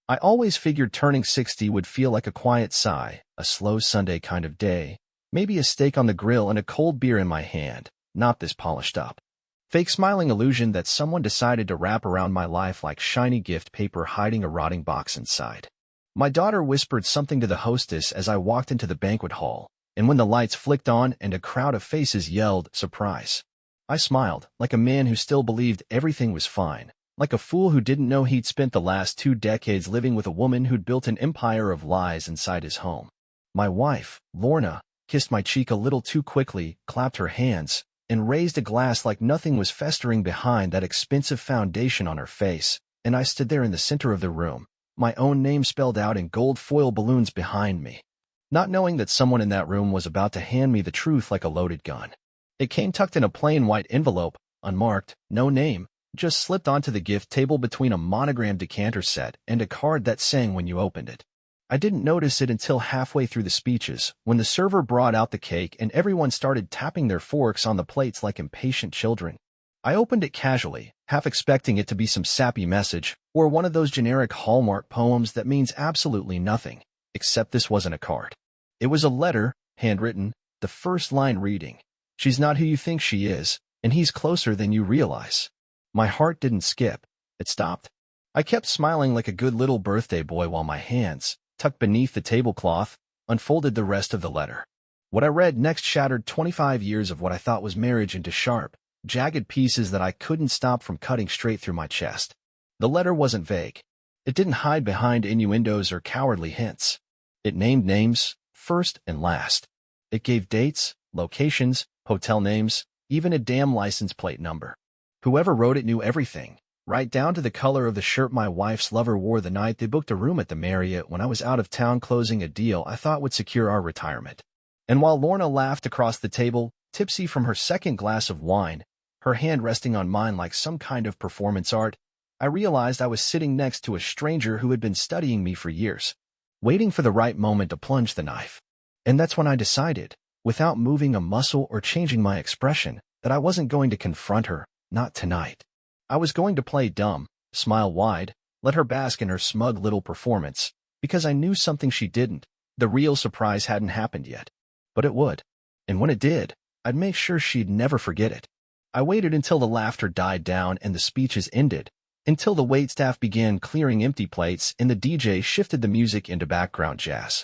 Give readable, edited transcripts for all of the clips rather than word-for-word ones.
I always figured turning 60 would feel like a quiet sigh, a slow Sunday kind of day, maybe a steak on the grill and a cold beer in my hand, not this polished up, fake smiling illusion that someone decided to wrap around my life like shiny gift paper hiding a rotting box inside. My daughter whispered something to the hostess as I walked into the banquet hall, and when the lights flicked on and a crowd of faces yelled, "Surprise!" I smiled, like a man who still believed everything was fine, like a fool who didn't know he'd spent the last 2 decades living with a woman who'd built an empire of lies inside his home. My wife, Lorna, kissed my cheek a little too quickly, clapped her hands, and raised a glass like nothing was festering behind that expensive foundation on her face, and I stood there in the center of the room, my own name spelled out in gold foil balloons behind me, not knowing that someone in that room was about to hand me the truth like a loaded gun. It came tucked in a plain white envelope, unmarked, no name, just slipped onto the gift table between a monogrammed decanter set and a card that sang when you opened it. I didn't notice it until halfway through the speeches, when the server brought out the cake and everyone started tapping their forks on the plates like impatient children. I opened it casually, half expecting it to be some sappy message, or one of those generic Hallmark poems that means absolutely nothing, except this wasn't a card. It was a letter, handwritten, the first line reading, "She's not who you think she is, and he's closer than you realize." My heart didn't skip. It stopped. I kept smiling like a good little birthday boy while my hands, tucked beneath the tablecloth, unfolded the rest of the letter. What I read next shattered 25 years of what I thought was marriage into sharp, jagged pieces that I couldn't stop from cutting straight through my chest. The letter wasn't vague. It didn't hide behind innuendos or cowardly hints. It named names, first and last. It gave dates, locations, hotel names, even a damn license plate number. Whoever wrote it knew everything, right down to the color of the shirt my wife's lover wore the night they booked a room at the Marriott when I was out of town closing a deal I thought would secure our retirement. And while Lorna laughed across the table, tipsy from her second glass of wine, her hand resting on mine like some kind of performance art, I realized I was sitting next to a stranger who had been studying me for years, waiting for the right moment to plunge the knife. And that's when I decided, without moving a muscle or changing my expression, that I wasn't going to confront her, not tonight. I was going to play dumb, smile wide, let her bask in her smug little performance, because I knew something she didn't. The real surprise hadn't happened yet. But it would. And when it did, I'd make sure she'd never forget it. I waited until the laughter died down and the speeches ended, until the waitstaff began clearing empty plates and the DJ shifted the music into background jazz.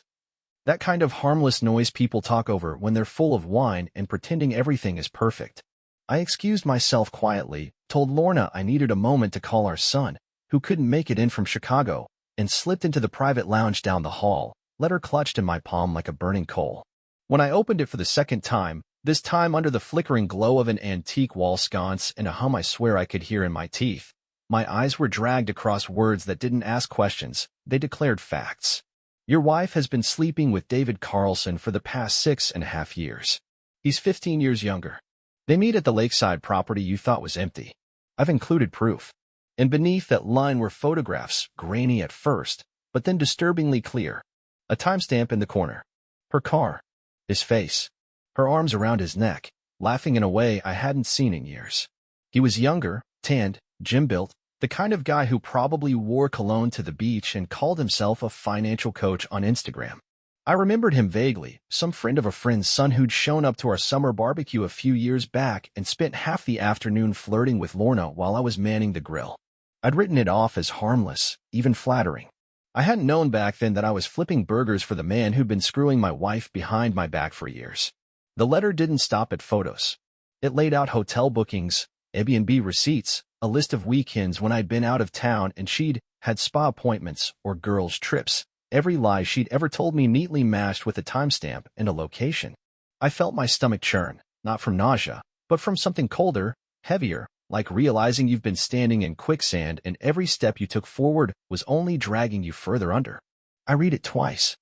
That kind of harmless noise people talk over when they're full of wine and pretending everything is perfect. I excused myself quietly, told Lorna I needed a moment to call our son, who couldn't make it in from Chicago, and slipped into the private lounge down the hall, letter clutched in my palm like a burning coal. When I opened it for the second time, this time under the flickering glow of an antique wall sconce and a hum I swear I could hear in my teeth, my eyes were dragged across words that didn't ask questions, they declared facts. Your wife has been sleeping with David Carlson for the past 6.5 years. He's 15 years younger. They meet at the lakeside property you thought was empty. I've included proof. And beneath that line were photographs, grainy at first, but then disturbingly clear. A timestamp in the corner. Her car. His face. Her arms around his neck, laughing in a way I hadn't seen in years. He was younger, tanned, gym-built, the kind of guy who probably wore cologne to the beach and called himself a financial coach on Instagram. I remembered him vaguely, some friend of a friend's son who'd shown up to our summer barbecue a few years back and spent half the afternoon flirting with Lorna while I was manning the grill. I'd written it off as harmless, even flattering. I hadn't known back then that I was flipping burgers for the man who'd been screwing my wife behind my back for years. The letter didn't stop at photos. It laid out hotel bookings, Airbnb receipts, a list of weekends when I'd been out of town and she'd had spa appointments or girls' trips. Every lie she'd ever told me neatly matched with a timestamp and a location. I felt my stomach churn, not from nausea, but from something colder, heavier, like realizing you've been standing in quicksand and every step you took forward was only dragging you further under. I read it twice.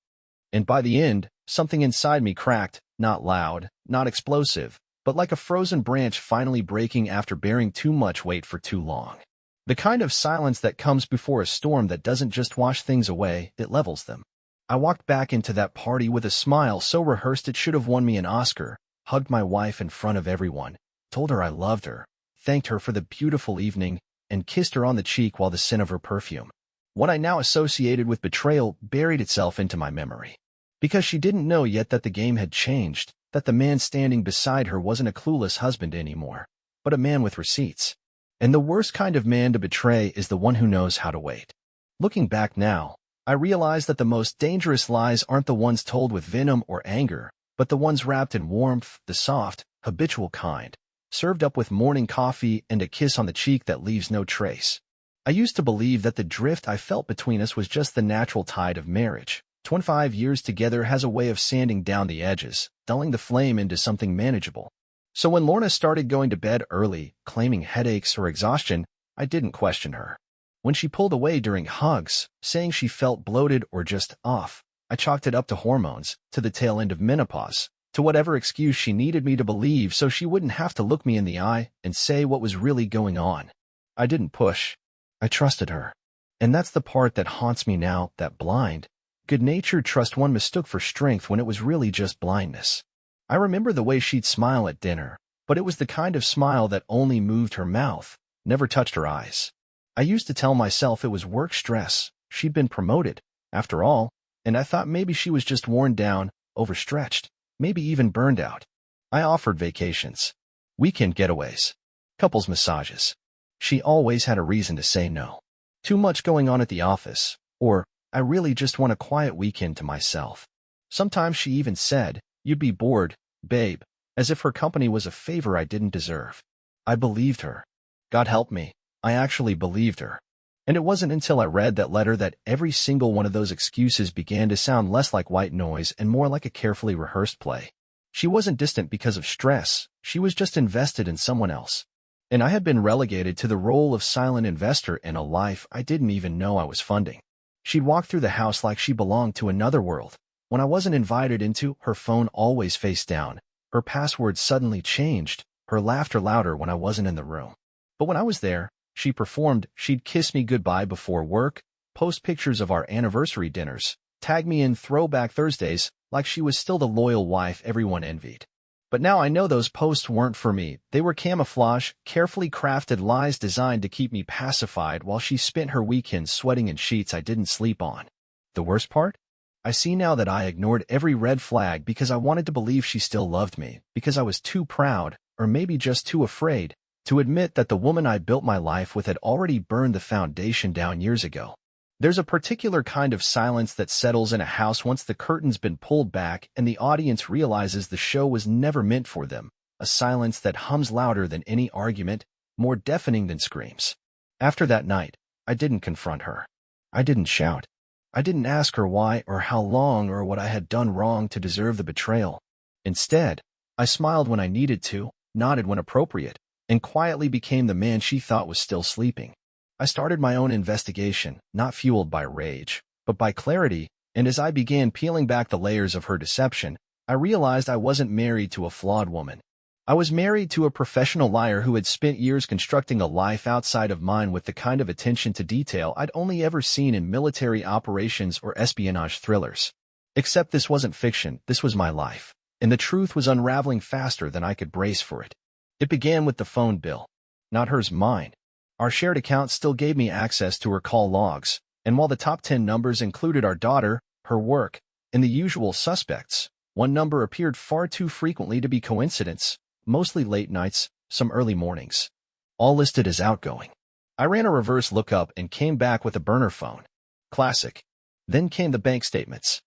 And by the end, something inside me cracked, not loud, not explosive, but like a frozen branch finally breaking after bearing too much weight for too long. The kind of silence that comes before a storm that doesn't just wash things away, it levels them. I walked back into that party with a smile so rehearsed it should have won me an Oscar, hugged my wife in front of everyone, told her I loved her, thanked her for the beautiful evening, and kissed her on the cheek while the scent of her perfume What I now associated with betrayal buried itself into my memory. Because she didn't know yet that the game had changed, that the man standing beside her wasn't a clueless husband anymore, but a man with receipts. And the worst kind of man to betray is the one who knows how to wait. Looking back now, I realize that the most dangerous lies aren't the ones told with venom or anger, but the ones wrapped in warmth, the soft, habitual kind, served up with morning coffee and a kiss on the cheek that leaves no trace. I used to believe that the drift I felt between us was just the natural tide of marriage. 25 years together has a way of sanding down the edges, dulling the flame into something manageable. So when Lorna started going to bed early, claiming headaches or exhaustion, I didn't question her. When she pulled away during hugs, saying she felt bloated or just off, I chalked it up to hormones, to the tail end of menopause, to whatever excuse she needed me to believe so she wouldn't have to look me in the eye and say what was really going on. I didn't push. I trusted her. And that's the part that haunts me now, that blind, good-natured trust one mistook for strength when it was really just blindness. I remember the way she'd smile at dinner, but it was the kind of smile that only moved her mouth, never touched her eyes. I used to tell myself it was work stress. She'd been promoted, after all, and I thought maybe she was just worn down, overstretched, maybe even burned out. I offered vacations, weekend getaways, couples massages. She always had a reason to say no. Too much going on at the office, or I really just want a quiet weekend to myself. Sometimes she even said, "You'd be bored, babe," as if her company was a favor I didn't deserve. I believed her. God help me, I actually believed her. And it wasn't until I read that letter that every single one of those excuses began to sound less like white noise and more like a carefully rehearsed play. She wasn't distant because of stress, she was just invested in someone else. And I had been relegated to the role of silent investor in a life I didn't even know I was funding. She'd walk through the house like she belonged to another world. When I wasn't invited into, her phone always face down. Her password suddenly changed, her laughter louder when I wasn't in the room. But when I was there, she performed. She'd kiss me goodbye before work, post pictures of our anniversary dinners, tag me in Throwback Thursdays, like she was still the loyal wife everyone envied. But now I know those posts weren't for me. They were camouflage, carefully crafted lies designed to keep me pacified while she spent her weekends sweating in sheets I didn't sleep on. The worst part? I see now that I ignored every red flag because I wanted to believe she still loved me, because I was too proud, or maybe just too afraid, to admit that the woman I built my life with had already burned the foundation down years ago. There's a particular kind of silence that settles in a house once the curtain's been pulled back and the audience realizes the show was never meant for them, a silence that hums louder than any argument, more deafening than screams. After that night, I didn't confront her. I didn't shout. I didn't ask her why or how long or what I had done wrong to deserve the betrayal. Instead, I smiled when I needed to, nodded when appropriate, and quietly became the man she thought was still sleeping. I started my own investigation, not fueled by rage, but by clarity, and as I began peeling back the layers of her deception, I realized I wasn't married to a flawed woman. I was married to a professional liar who had spent years constructing a life outside of mine with the kind of attention to detail I'd only ever seen in military operations or espionage thrillers. Except this wasn't fiction, this was my life, and the truth was unraveling faster than I could brace for it. It began with the phone bill. Not hers, mine. Our shared account still gave me access to her call logs, and while the top 10 numbers included our daughter, her work, and the usual suspects, one number appeared far too frequently to be coincidence, mostly late nights, some early mornings. All listed as outgoing. I ran a reverse lookup and came back with a burner phone. Classic. Then came the bank statements.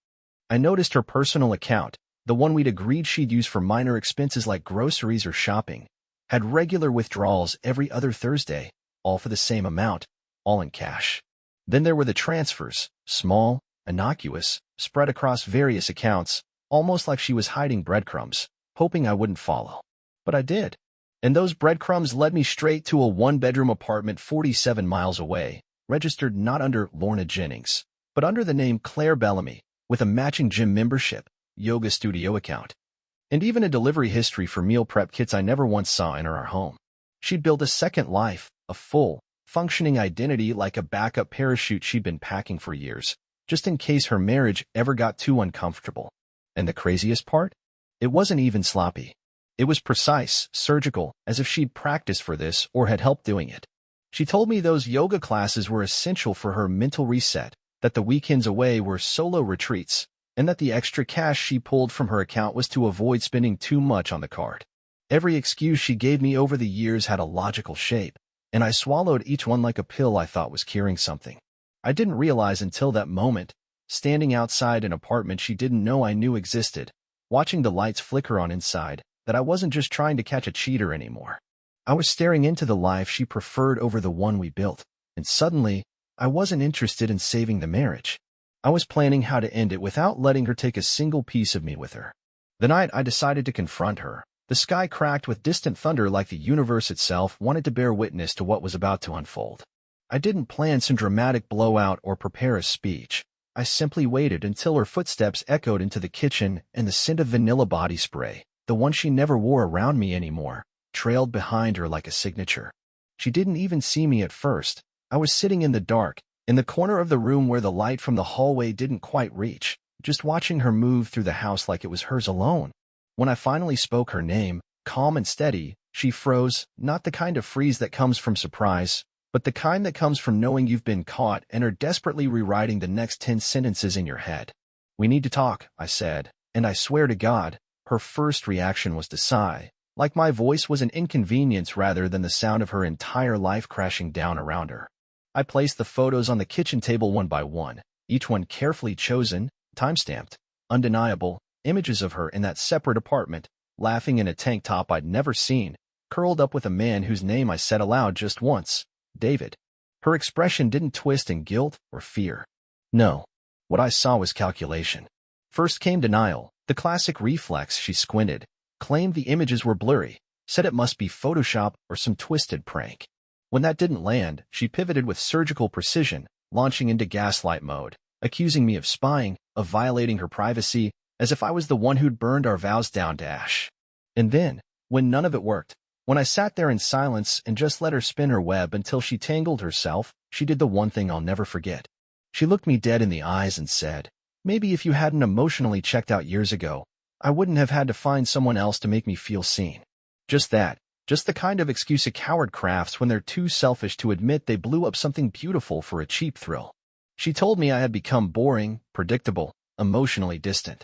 I noticed her personal account, the one we'd agreed she'd use for minor expenses like groceries or shopping, had regular withdrawals every other Thursday, all for the same amount, all in cash. Then there were the transfers, small, innocuous, spread across various accounts, almost like she was hiding breadcrumbs, hoping I wouldn't follow. But I did. And those breadcrumbs led me straight to a one-bedroom apartment 47 miles away, registered not under Lorna Jennings, but under the name Claire Bellamy, with a matching gym membership, yoga studio account, and even a delivery history for meal prep kits I never once saw enter our home. She'd built a second life, a full, functioning identity like a backup parachute she'd been packing for years, just in case her marriage ever got too uncomfortable. And the craziest part? It wasn't even sloppy. It was precise, surgical, as if she'd practiced for this or had helped doing it. She told me those yoga classes were essential for her mental reset, that the weekends away were solo retreats, and that the extra cash she pulled from her account was to avoid spending too much on the card. Every excuse she gave me over the years had a logical shape, and I swallowed each one like a pill I thought was curing something. I didn't realize until that moment, standing outside an apartment she didn't know I knew existed, watching the lights flicker on inside, that I wasn't just trying to catch a cheater anymore. I was staring into the life she preferred over the one we built, and suddenly, I wasn't interested in saving the marriage. I was planning how to end it without letting her take a single piece of me with her. The night I decided to confront her, the sky cracked with distant thunder like the universe itself wanted to bear witness to what was about to unfold. I didn't plan some dramatic blowout or prepare a speech. I simply waited until her footsteps echoed into the kitchen and the scent of vanilla body spray, the one she never wore around me anymore, trailed behind her like a signature. She didn't even see me at first. I was sitting in the dark, in the corner of the room where the light from the hallway didn't quite reach, just watching her move through the house like it was hers alone. When I finally spoke her name, calm and steady, she froze, not the kind of freeze that comes from surprise, but the kind that comes from knowing you've been caught and are desperately rewriting the next 10 sentences in your head. "We need to talk," I said, and I swear to God, her first reaction was to sigh, like my voice was an inconvenience rather than the sound of her entire life crashing down around her. I placed the photos on the kitchen table one by one, each one carefully chosen, time-stamped, undeniable, images of her in that separate apartment, laughing in a tank top I'd never seen, curled up with a man whose name I said aloud just once, David. Her expression didn't twist in guilt or fear. No. What I saw was calculation. First came denial, the classic reflex. She squinted, claimed the images were blurry, said it must be Photoshop or some twisted prank. When that didn't land, she pivoted with surgical precision, launching into gaslight mode, accusing me of spying, of violating her privacy, as if I was the one who'd burned our vows down to ash. And then, when none of it worked, when I sat there in silence and just let her spin her web until she tangled herself, she did the one thing I'll never forget. She looked me dead in the eyes and said, "Maybe if you hadn't emotionally checked out years ago, I wouldn't have had to find someone else to make me feel seen." Just that. Just the kind of excuse a coward crafts when they're too selfish to admit they blew up something beautiful for a cheap thrill. She told me I had become boring, predictable, emotionally distant.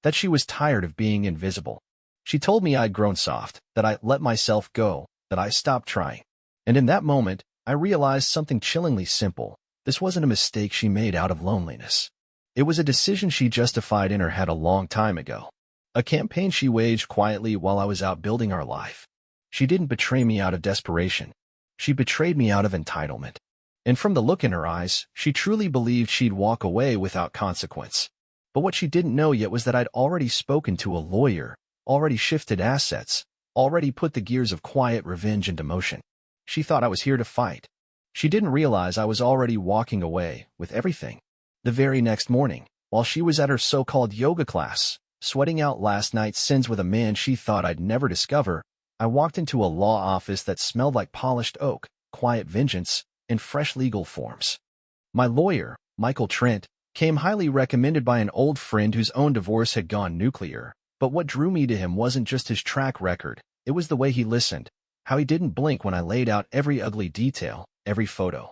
That she was tired of being invisible. She told me I'd grown soft, that I let myself go, that I stopped trying. And in that moment, I realized something chillingly simple. This wasn't a mistake she made out of loneliness. It was a decision she justified in her head a long time ago. A campaign she waged quietly while I was out building our life. She didn't betray me out of desperation. She betrayed me out of entitlement. And from the look in her eyes, she truly believed she'd walk away without consequence. But what she didn't know yet was that I'd already spoken to a lawyer, already shifted assets, already put the gears of quiet revenge into motion. She thought I was here to fight. She didn't realize I was already walking away with everything. The very next morning, while she was at her so-called yoga class, sweating out last night's sins with a man she thought I'd never discover, I walked into a law office that smelled like polished oak, quiet vengeance, and fresh legal forms. My lawyer, Michael Trent, came highly recommended by an old friend whose own divorce had gone nuclear, but what drew me to him wasn't just his track record, it was the way he listened, how he didn't blink when I laid out every ugly detail, every photo,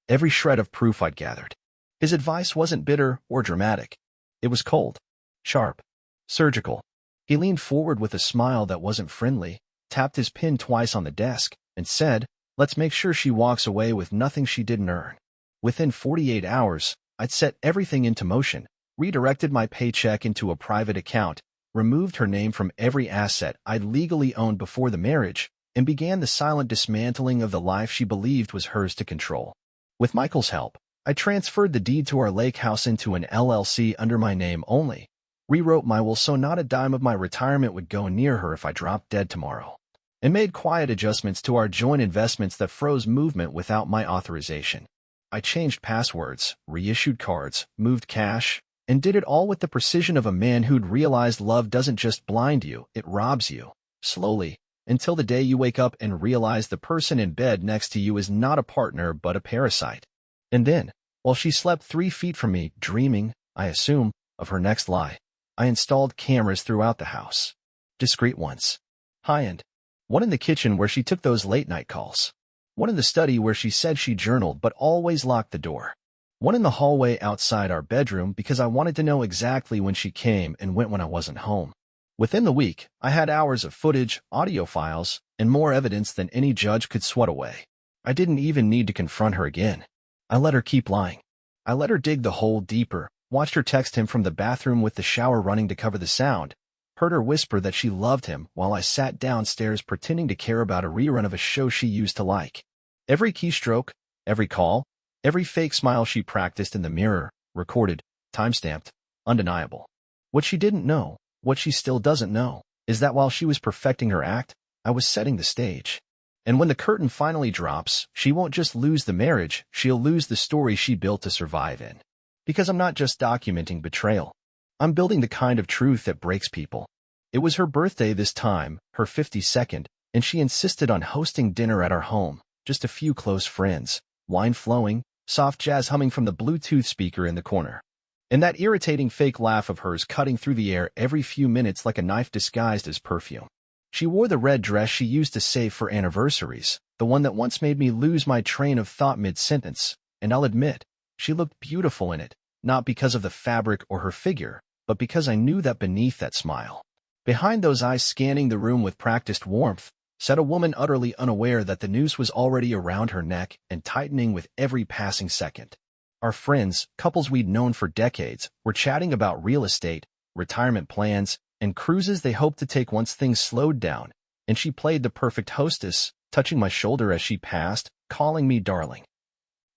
every shred of proof I'd gathered. His advice wasn't bitter or dramatic. It was cold, sharp, surgical. He leaned forward with a smile that wasn't friendly, tapped his pen twice on the desk, and said, "Let's make sure she walks away with nothing she didn't earn." Within 48 hours, I'd set everything into motion, redirected my paycheck into a private account, removed her name from every asset I'd legally owned before the marriage, and began the silent dismantling of the life she believed was hers to control. With Michael's help, I transferred the deed to our lake house into an LLC under my name only, rewrote my will so not a dime of my retirement would go near her if I dropped dead tomorrow, and made quiet adjustments to our joint investments that froze movement without my authorization. I changed passwords, reissued cards, moved cash, and did it all with the precision of a man who'd realized love doesn't just blind you, it robs you, slowly, until the day you wake up and realize the person in bed next to you is not a partner but a parasite. And then, while she slept 3 feet from me, dreaming, I assume, of her next lie, I installed cameras throughout the house. Discreet ones. High-end. One in the kitchen where she took those late-night calls. One in the study where she said she journaled but always locked the door. One in the hallway outside our bedroom because I wanted to know exactly when she came and went when I wasn't home. Within the week, I had hours of footage, audio files, and more evidence than any judge could swat away. I didn't even need to confront her again. I let her keep lying. I let her dig the hole deeper, watched her text him from the bathroom with the shower running to cover the sound, heard her whisper that she loved him while I sat downstairs pretending to care about a rerun of a show she used to like. Every keystroke, every call, every fake smile she practiced in the mirror, recorded, timestamped, undeniable. What she didn't know, what she still doesn't know, is that while she was perfecting her act, I was setting the stage. And when the curtain finally drops, she won't just lose the marriage, she'll lose the story she built to survive in. Because I'm not just documenting betrayal. I'm building the kind of truth that breaks people. It was her birthday this time, her 52nd, and she insisted on hosting dinner at our home, just a few close friends, wine flowing, soft jazz humming from the Bluetooth speaker in the corner. And that irritating fake laugh of hers cutting through the air every few minutes like a knife disguised as perfume. She wore the red dress she used to save for anniversaries, the one that once made me lose my train of thought mid-sentence, and I'll admit, she looked beautiful in it, not because of the fabric or her figure, but because I knew that beneath that smile, behind those eyes scanning the room with practiced warmth, sat a woman utterly unaware that the noose was already around her neck and tightening with every passing second. Our friends, couples we'd known for decades, were chatting about real estate, retirement plans, and cruises they hoped to take once things slowed down, and she played the perfect hostess, touching my shoulder as she passed, calling me darling.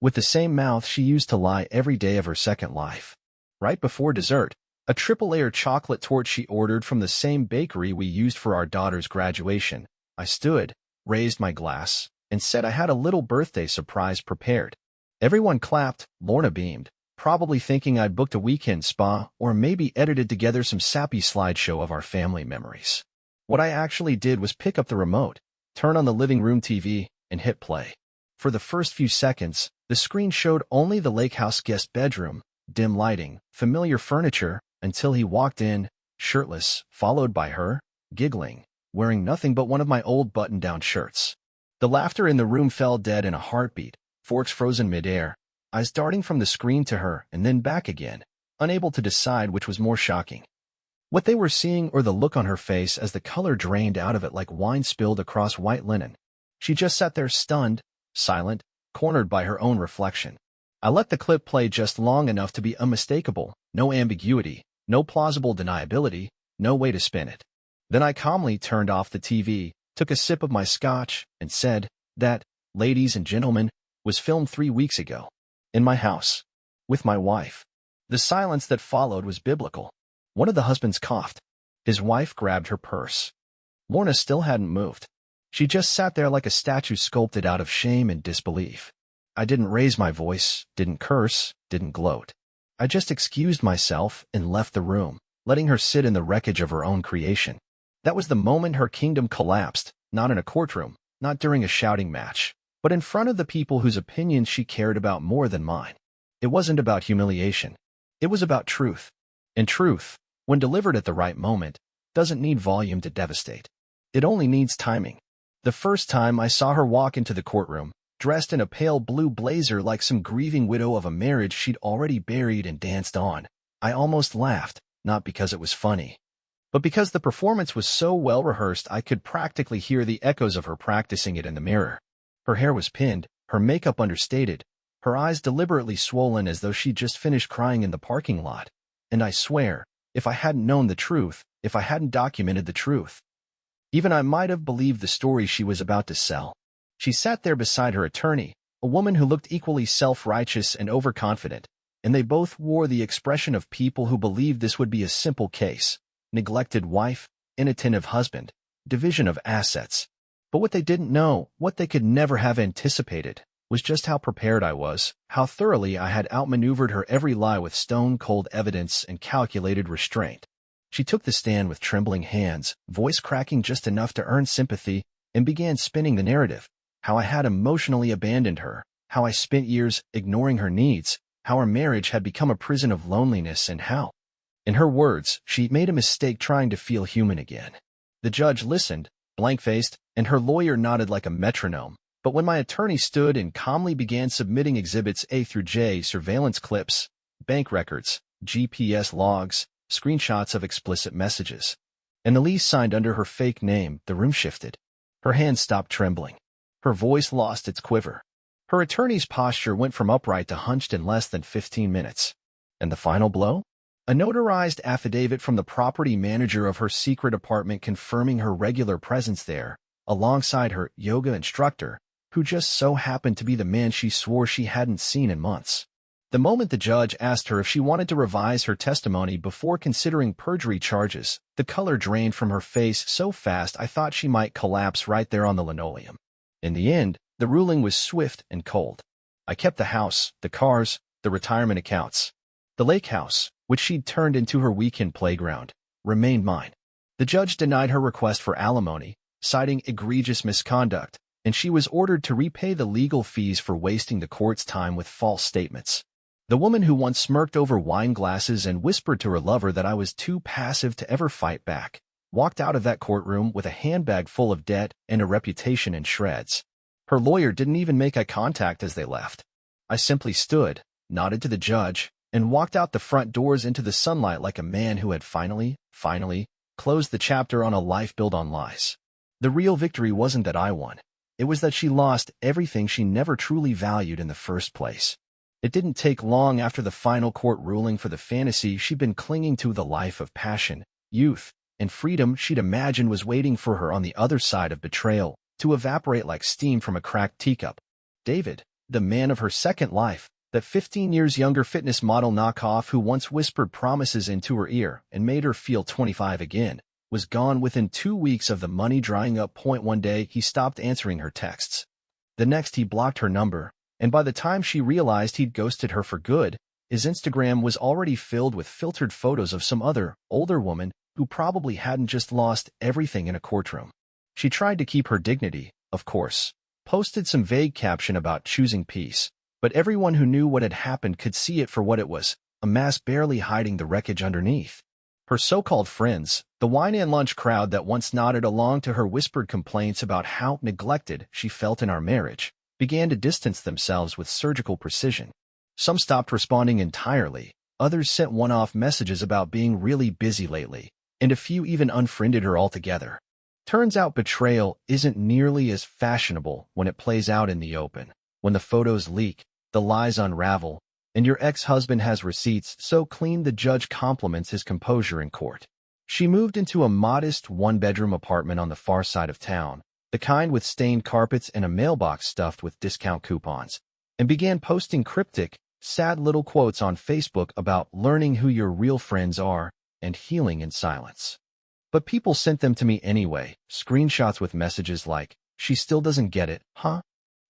With the same mouth she used to lie every day of her second life. Right before dessert, a triple-layer chocolate torte she ordered from the same bakery we used for our daughter's graduation, I stood, raised my glass, and said I had a little birthday surprise prepared. Everyone clapped, Lorna beamed, probably thinking I'd booked a weekend spa or maybe edited together some sappy slideshow of our family memories. What I actually did was pick up the remote, turn on the living room TV, and hit play. For the first few seconds, the screen showed only the lake house guest bedroom, dim lighting, familiar furniture, until he walked in, shirtless, followed by her, giggling, wearing nothing but one of my old button-down shirts. The laughter in the room fell dead in a heartbeat, forks frozen midair, eyes darting from the screen to her and then back again, unable to decide which was more shocking. What they were seeing or the look on her face as the color drained out of it like wine spilled across white linen. She just sat there stunned, silent, cornered by her own reflection. I let the clip play just long enough to be unmistakable, no ambiguity, no plausible deniability, no way to spin it. Then I calmly turned off the TV, took a sip of my scotch, and said, that, ladies and gentlemen, was filmed 3 weeks ago. In my house. With my wife. The silence that followed was biblical. One of the husbands coughed. His wife grabbed her purse. Lorna still hadn't moved. She just sat there like a statue sculpted out of shame and disbelief. I didn't raise my voice, didn't curse, didn't gloat. I just excused myself and left the room, letting her sit in the wreckage of her own creation. That was the moment her kingdom collapsed, not in a courtroom, not during a shouting match, but in front of the people whose opinions she cared about more than mine. It wasn't about humiliation. It was about truth. And truth, when delivered at the right moment, doesn't need volume to devastate. It only needs timing. The first time I saw her walk into the courtroom, dressed in a pale blue blazer like some grieving widow of a marriage she'd already buried and danced on, I almost laughed, not because it was funny, but because the performance was so well rehearsed I could practically hear the echoes of her practicing it in the mirror. Her hair was pinned, her makeup understated, her eyes deliberately swollen as though she'd just finished crying in the parking lot. And I swear, if I hadn't known the truth, if I hadn't documented the truth, even I might have believed the story she was about to sell. She sat there beside her attorney, a woman who looked equally self-righteous and overconfident, and they both wore the expression of people who believed this would be a simple case. Neglected wife, inattentive husband, division of assets. But what they didn't know, what they could never have anticipated, was just how prepared I was, how thoroughly I had outmaneuvered her every lie with stone-cold evidence and calculated restraint. She took the stand with trembling hands, voice cracking just enough to earn sympathy, and began spinning the narrative, how I had emotionally abandoned her, how I spent years ignoring her needs, how our marriage had become a prison of loneliness, and how, in her words, she made a mistake trying to feel human again. The judge listened, blank-faced, and her lawyer nodded like a metronome, But when my attorney stood and calmly began submitting Exhibits A through J, surveillance clips, bank records, GPS logs, screenshots of explicit messages, and the lease signed under her fake name, the room shifted. Her hands stopped trembling. Her voice lost its quiver. Her attorney's posture went from upright to hunched in less than 15 minutes. And the final blow? A notarized affidavit from the property manager of her secret apartment confirming her regular presence there, alongside her yoga instructor, who just so happened to be the man she swore she hadn't seen in months. The moment the judge asked her if she wanted to revise her testimony before considering perjury charges, the color drained from her face so fast I thought she might collapse right there on the linoleum. In the end, the ruling was swift and cold. I kept the house, the cars, the retirement accounts. The lake house, which she'd turned into her weekend playground, remained mine. The judge denied her request for alimony, citing egregious misconduct, and she was ordered to repay the legal fees for wasting the court's time with false statements. The woman who once smirked over wine glasses and whispered to her lover that I was too passive to ever fight back, walked out of that courtroom with a handbag full of debt and a reputation in shreds. Her lawyer didn't even make eye contact as they left. I simply stood, nodded to the judge, and walked out the front doors into the sunlight like a man who had finally, closed the chapter on a life built on lies. The real victory wasn't that I won. It was that she lost everything she never truly valued in the first place. It didn't take long after the final court ruling for the fantasy she'd been clinging to, the life of passion, youth, and freedom she'd imagined was waiting for her on the other side of betrayal, to evaporate like steam from a cracked teacup. David, the man of her second life, that 15 years younger fitness model knockoff who once whispered promises into her ear and made her feel 25 again, was gone within 2 weeks of the money drying up. One day, he stopped answering her texts. The next, he blocked her number, and by the time she realized he'd ghosted her for good, his Instagram was already filled with filtered photos of some other, older woman who probably hadn't just lost everything in a courtroom. She tried to keep her dignity, of course, posted some vague caption about choosing peace, but everyone who knew what had happened could see it for what it was, a mass barely hiding the wreckage underneath. Her so-called friends, the wine and lunch crowd that once nodded along to her whispered complaints about how neglected she felt in our marriage, began to distance themselves with surgical precision. Some stopped responding entirely, others sent one-off messages about being really busy lately, and a few even unfriended her altogether. Turns out betrayal isn't nearly as fashionable when it plays out in the open, when the photos leak, the lies unravel, and your ex-husband has receipts so clean the judge compliments his composure in court. She moved into a modest one-bedroom apartment on the far side of town, the kind with stained carpets and a mailbox stuffed with discount coupons, and began posting cryptic, sad little quotes on Facebook about learning who your real friends are and healing in silence. But people sent them to me anyway, screenshots with messages like, "She still doesn't get it, huh?"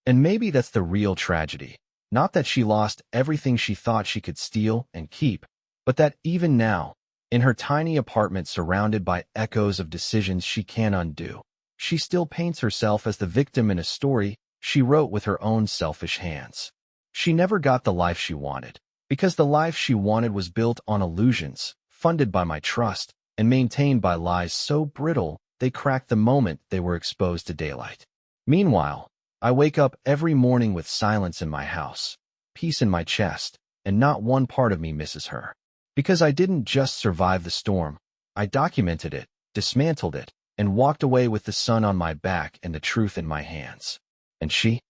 And maybe that's the real tragedy. Not that she lost everything she thought she could steal and keep, but that even now, in her tiny apartment surrounded by echoes of decisions she can't undo, she still paints herself as the victim in a story she wrote with her own selfish hands. She never got the life she wanted, because the life she wanted was built on illusions, funded by my trust, and maintained by lies so brittle they cracked the moment they were exposed to daylight. Meanwhile, I wake up every morning with silence in my house, peace in my chest, and not one part of me misses her. Because I didn't just survive the storm, I documented it, dismantled it, and walked away with the sun on my back and the truth in my hands. And she's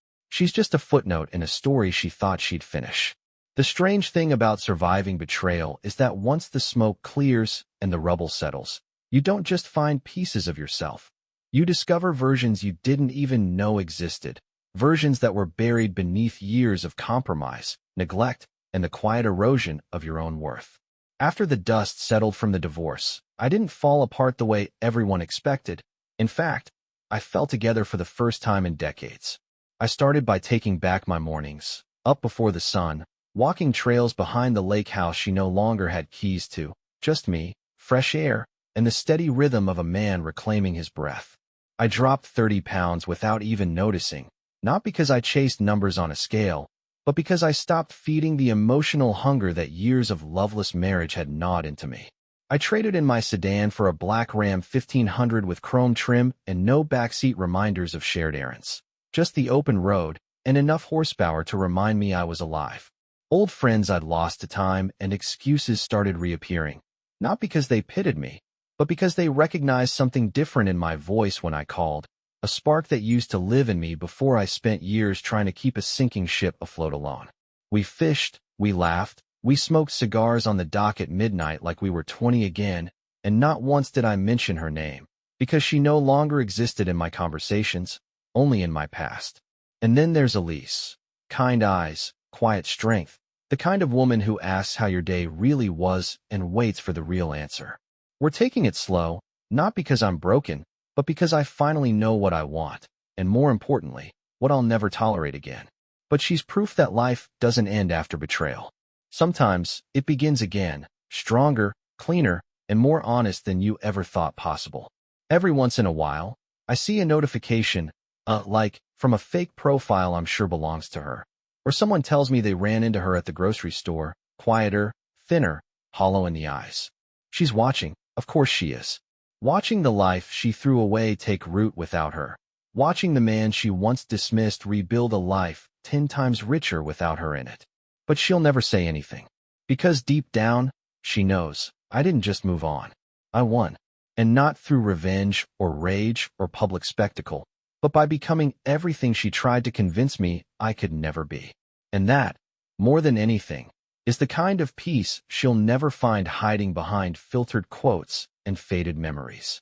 just a footnote in a story she thought she'd finish. The strange thing about surviving betrayal is that once the smoke clears and the rubble settles, you don't just find pieces of yourself. You discover versions you didn't even know existed, versions that were buried beneath years of compromise, neglect, and the quiet erosion of your own worth. After the dust settled from the divorce, I didn't fall apart the way everyone expected. In fact, I fell together for the first time in decades. I started by taking back my mornings, up before the sun, walking trails behind the lake house she no longer had keys to, just me, fresh air, and the steady rhythm of a man reclaiming his breath. I dropped 30 pounds without even noticing, not because I chased numbers on a scale, but because I stopped feeding the emotional hunger that years of loveless marriage had gnawed into me. I traded in my sedan for a black Ram 1500 with chrome trim and no backseat reminders of shared errands. just the open road, and enough horsepower to remind me I was alive. Old friends I'd lost to time and excuses started reappearing, not because they pitied me, but because they recognized something different in my voice when I called, a spark that used to live in me before I spent years trying to keep a sinking ship afloat alone. We fished, we laughed, we smoked cigars on the dock at midnight like we were 20 again, and not once did I mention her name, because she no longer existed in my conversations, only in my past. And then there's Elise. Kind eyes, quiet strength, the kind of woman who asks how your day really was and waits for the real answer. We're taking it slow, not because I'm broken, but because I finally know what I want, and more importantly, what I'll never tolerate again. But she's proof that life doesn't end after betrayal. Sometimes, it begins again, stronger, cleaner, and more honest than you ever thought possible. Every once in a while, I see a notification, like, from a fake profile I'm sure belongs to her. Or someone tells me they ran into her at the grocery store, quieter, thinner, hollow in the eyes. She's watching, of course she is. Watching the life she threw away take root without her. Watching the man she once dismissed rebuild a life 10 times richer without her in it. But she'll never say anything. Because deep down, she knows, I didn't just move on. I won. And not through revenge or rage or public spectacle, but by becoming everything she tried to convince me I could never be. And that, more than anything, is the kind of peace she'll never find hiding behind filtered quotes and faded memories.